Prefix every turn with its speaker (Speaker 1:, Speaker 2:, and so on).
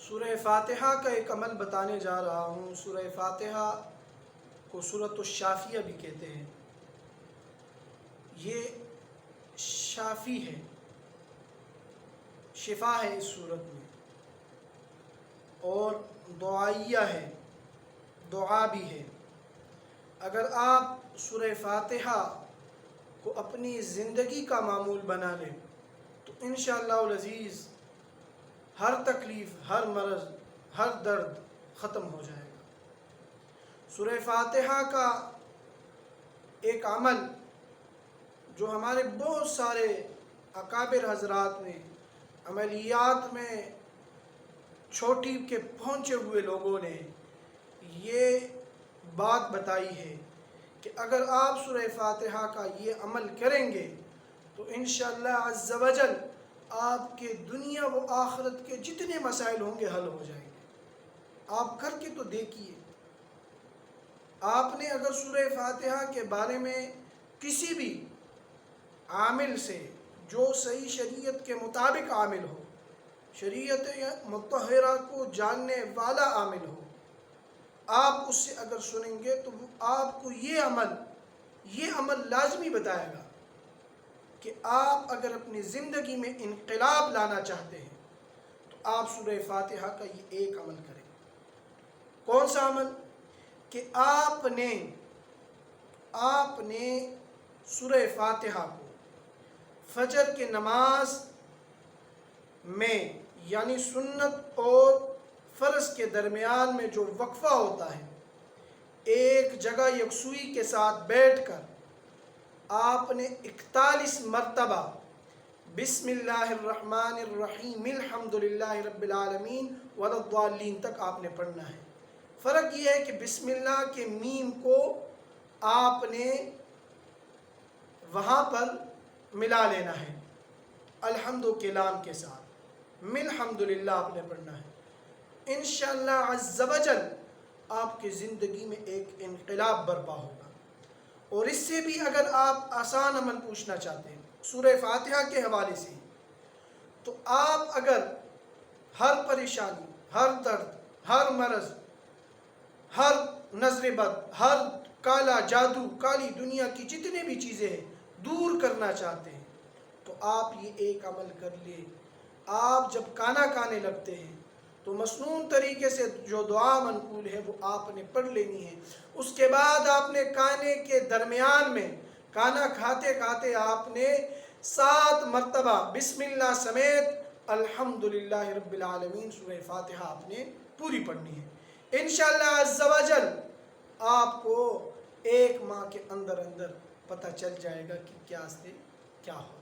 Speaker 1: سورہ فاتحہ کا ایک عمل بتانے جا رہا ہوں۔ سورہ فاتحہ کو سورۃ الشافیہ بھی کہتے ہیں۔ یہ شافی ہے، شفا ہے اس صورت میں، اور دعائیہ ہے، دعا بھی ہے۔ اگر آپ سورہ فاتحہ کو اپنی زندگی کا معمول بنا لیں تو انشاءاللہ العزیز ہر تکلیف، ہر مرض، ہر درد ختم ہو جائے گا۔ سورہ فاتحہ کا ایک عمل جو ہمارے بہت سارے اکابر حضرات نے عملیات میں چھوٹی کے پہنچے ہوئے لوگوں نے یہ بات بتائی ہے کہ اگر آپ سورہ فاتحہ کا یہ عمل کریں گے تو انشاءاللہ عز و جل آپ کے دنیا و آخرت کے جتنے مسائل ہوں گے حل ہو جائیں گے۔ آپ کر کے تو دیکھیے۔ آپ نے اگر سورہ فاتحہ کے بارے میں کسی بھی عامل سے جو صحیح شریعت کے مطابق عامل ہو، شریعت مطہرہ کو جاننے والا عامل ہو، آپ اس سے اگر سنیں گے تو وہ آپ کو یہ عمل لازمی بتائے گا کہ آپ اگر اپنی زندگی میں انقلاب لانا چاہتے ہیں تو آپ سورہ فاتحہ کا یہ ایک عمل کریں۔ کون سا عمل؟ کہ آپ نے سورہ فاتحہ کو فجر کے نماز میں، یعنی سنت اور فرض کے درمیان میں جو وقفہ ہوتا ہے، ایک جگہ یکسوئی کے ساتھ بیٹھ کر آپ نے 41 مرتبہ بسم اللہ الرحمن الرحیم الحمدللہ رب العالمین ولا الضالین تک آپ نے پڑھنا ہے۔ فرق یہ ہے کہ بسم اللہ کے میم کو آپ نے وہاں پر ملا لینا ہے الحمد کے لام کے ساتھ، الحمدللہ آپ نے پڑھنا ہے۔ انشاءاللہ عز و جل آپ کی زندگی میں ایک انقلاب برپا ہوگا۔ اور اس سے بھی اگر آپ آسان عمل پوچھنا چاہتے ہیں سورہ فاتحہ کے حوالے سے، تو آپ اگر ہر پریشانی، ہر درد، ہر مرض، ہر نظر بد، ہر کالا جادو، کالی دنیا کی جتنے بھی چیزیں ہیں دور کرنا چاہتے ہیں تو آپ یہ ایک عمل کر لیں۔ آپ جب کانا کھانے لگتے ہیں تو مسنون طریقے سے جو دعا منقول ہے وہ آپ نے پڑھ لینی ہے۔ اس کے بعد آپ نے کھانے کے درمیان میں، کھانا کھاتے کھاتے آپ نے 7 مرتبہ بسم اللہ سمیت الحمدللہ رب العالمین سورہ فاتحہ آپ نے پوری پڑھنی ہے۔ انشاءاللہ عز و جل آپ کو 1 ماہ کے اندر پتہ چل جائے گا کہ کیا سے کیا ہو۔